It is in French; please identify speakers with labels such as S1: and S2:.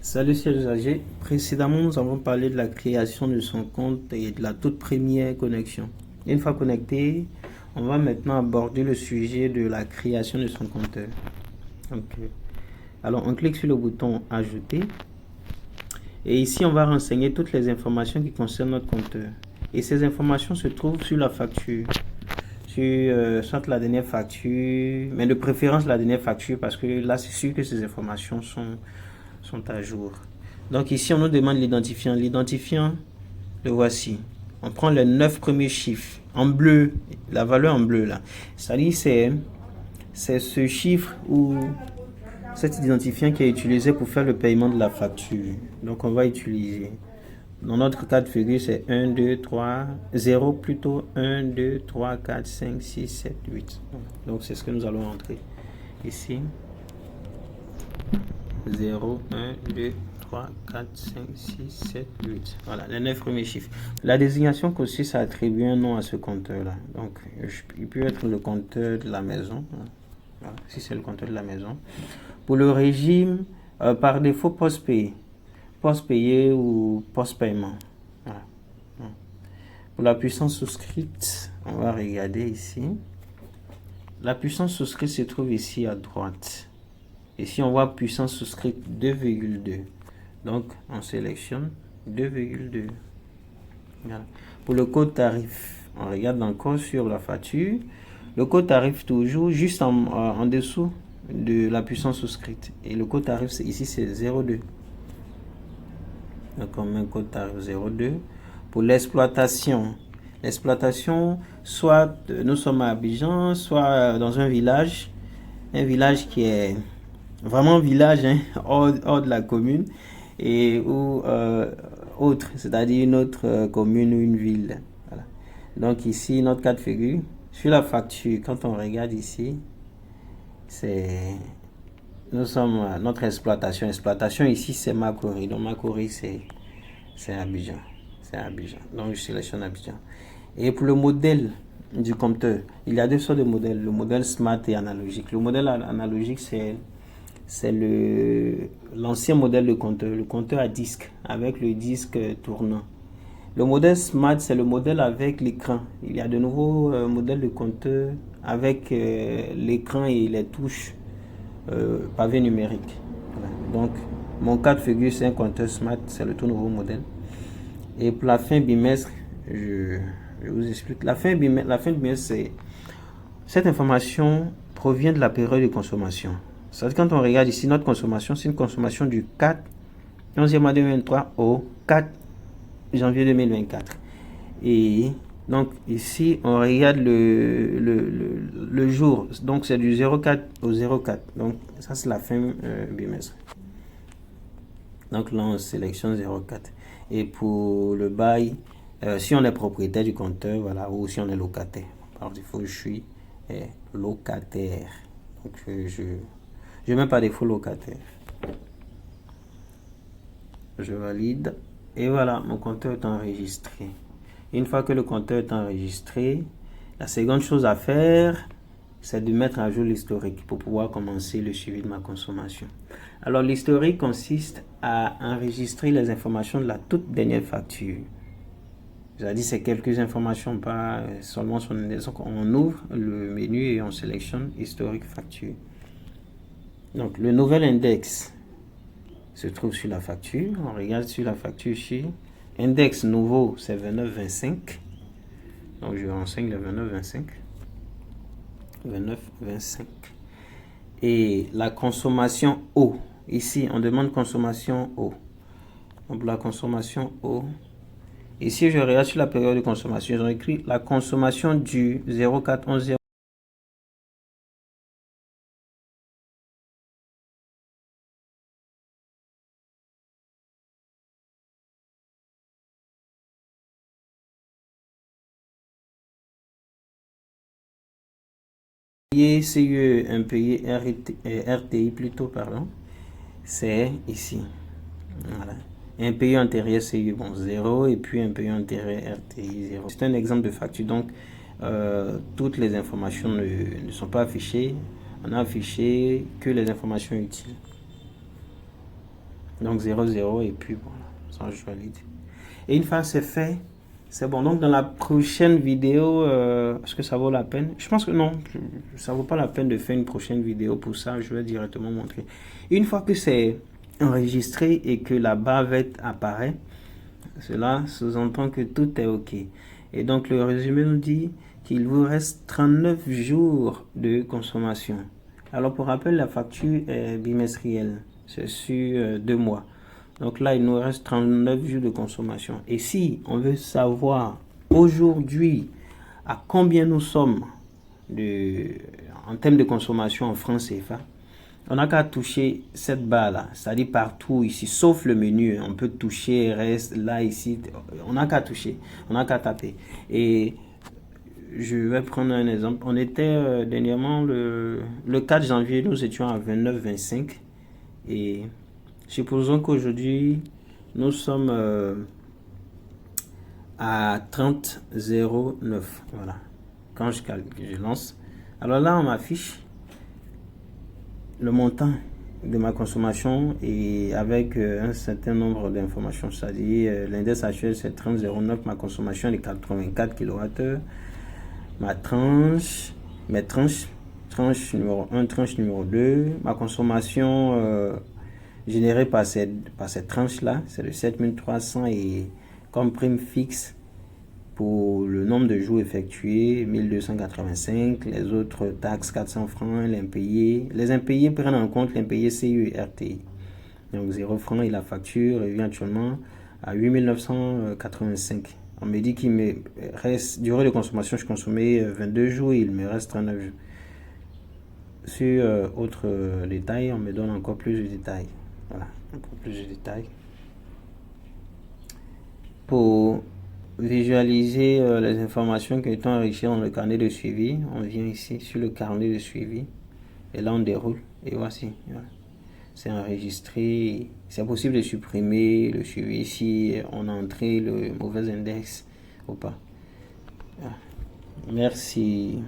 S1: Salut, c'est José. Précédemment, nous avons parlé de la création de son compte et de la toute première connexion. Une fois connecté, on va maintenant aborder le sujet de la création de son compteur. Donc, alors, on clique sur le bouton Ajouter. Et ici, on va renseigner toutes les informations qui concernent notre compteur. Et ces informations se trouvent sur la facture. Sur soit la dernière facture, mais de préférence la dernière facture parce que là, c'est sûr que ces informations sont à jour. Donc ici, on nous demande l'identifiant. L'identifiant, le voici. On prend les 9 premiers chiffres en bleu, la valeur en bleu là. C'est-à-dire c'est ce chiffre ou cet identifiant qui est utilisé pour faire le paiement de la facture. Donc on va utiliser. Dans notre cas de figure, c'est 1, 2, 3, 0 plutôt, 1, 2, 3, 4, 5, 6, 7, 8. Donc c'est ce que nous allons entrer ici. 0, 1, 2, 3, 4, 5, 6, 7, 8. Voilà, les 9 premiers chiffres. La désignation consiste à attribuer un nom à ce compteur-là. Donc, il peut être le compteur de la maison. Voilà, si c'est le compteur de la maison. Pour le régime, par défaut, post-payé. Post-payé ou post-paiement. Voilà. Pour la puissance souscrite, on va regarder ici. La puissance souscrite se trouve ici à droite. Ici, on voit puissance souscrite 2,2. Donc, on sélectionne 2,2. Voilà. Pour le code tarif, on regarde encore sur la facture. Le code tarif toujours juste en dessous de la puissance souscrite. Et le code tarif, ici, c'est 0,2. Donc, on met un code tarif 0,2. Pour l'exploitation, soit nous sommes à Abidjan, soit dans un village qui est vraiment village, hein, hors de la commune, et ou autre, c'est-à-dire une autre commune ou une ville. Voilà. Donc ici, notre cas de figure, sur la facture, quand on regarde ici, nous sommes à notre exploitation. Exploitation ici, c'est Makori. Donc Makori, c'est Abidjan. C'est Abidjan. Donc je sélectionne Abidjan. Et pour le modèle du compteur, il y a deux sortes de modèles, le modèle smart et analogique. Le modèle analogique, c'est l'ancien modèle de compteur, le compteur à disque, avec le disque tournant. Le modèle Smart, c'est le modèle avec l'écran. Il y a de nouveaux modèles de compteur avec l'écran et les touches pavé numérique. Voilà. Donc, mon cas de figure, c'est un compteur Smart, c'est le tout nouveau modèle. Et pour la fin bimestre, je vous explique. La fin bimestre, c'est cette information provient de la période de consommation. C'est-à-dire quand on regarde ici, notre consommation, c'est une consommation du 4 11e mois 2023 au 4 janvier 2024. Et donc ici, on regarde le jour. Donc c'est du 04 au 04. Donc ça, c'est la fin bimestre. Donc là, on sélectionne 04. Et pour le bail, si on est propriétaire du compteur, voilà, ou si on est locataire. Par défaut, je suis locataire. Donc je mets par défaut locataire. Je valide. Et voilà, mon compteur est enregistré. Une fois que le compteur est enregistré, la seconde chose à faire, c'est de mettre à jour l'historique pour pouvoir commencer le suivi de ma consommation. Alors, l'historique consiste à enregistrer les informations de la toute dernière facture. C'est-à-dire, c'est quelques informations, pas seulement sur une. On ouvre le menu et on sélectionne historique facture. Donc, le nouvel index se trouve sur la facture. On regarde sur la facture ici. Index nouveau, c'est 29,25. Donc, je renseigne le 29,25. 29,25. Et la consommation eau. Ici, on demande consommation eau. Donc, la consommation eau. Ici, je regarde sur la période de consommation. Ils ont écrit la consommation du 04 11 CE impayé RTI plutôt, pardon. C'est ici. Voilà. Impayé antérieur CE, bon, 0 et puis impayé antérieur RTI 0. C'est un exemple de facture. Donc, toutes les informations ne sont pas affichées. On a affiché que les informations utiles. Donc 00 et puis voilà, ça je valide. Et une fois c'est fait, c'est bon. Donc dans la prochaine vidéo, est-ce que ça vaut la peine? Je pense que non, ça vaut pas la peine de faire une prochaine vidéo pour ça. Je vais directement montrer. Une fois que c'est enregistré et que la bavette apparaît, cela sous-entend que tout est OK. Et donc le résumé nous dit qu'il vous reste 39 jours de consommation. Alors pour rappel, la facture est bimestrielle, c'est sur 2 mois. Donc là, il nous reste 39 jours de consommation. Et si on veut savoir aujourd'hui à combien nous sommes en termes de consommation en francs CFA, on n'a qu'à toucher cette barre là, c'est-à-dire partout ici, sauf le menu, on peut toucher, reste là, ici, on n'a qu'à toucher, on n'a qu'à taper. Et je vais prendre un exemple. On était dernièrement le 4 janvier, nous étions à 29,25 et supposons qu'aujourd'hui nous sommes à 30,09. Voilà. Quand je lance, alors là on m'affiche le montant de ma consommation et avec un certain nombre d'informations, c'est-à-dire l'index actuel c'est 30,09, ma consommation est 84 kWh, ma tranche, mes tranches, tranche numéro 1, tranche numéro 2, ma consommation générée par cette tranche là, c'est de 7300 et comme prime fixe pour le nombre de jours effectués, 1285, les autres taxes 400 francs, l'impayé. Les impayés prennent en compte l'impayé CU et RTI. Donc 0 francs et la facture revient actuellement à 8985. On me dit qu'il me reste, durée de consommation, je consommais 22 jours, il me reste 39 jours. Sur autres détails, on me donne encore plus de détails. Voilà, encore plus de détails. Pour visualiser les informations qui sont enrichies dans le carnet de suivi, on vient ici sur le carnet de suivi et là on déroule et voici, voilà. C'est enregistré, c'est possible de supprimer le suivi si on a entré le mauvais index ou pas. Voilà. Merci.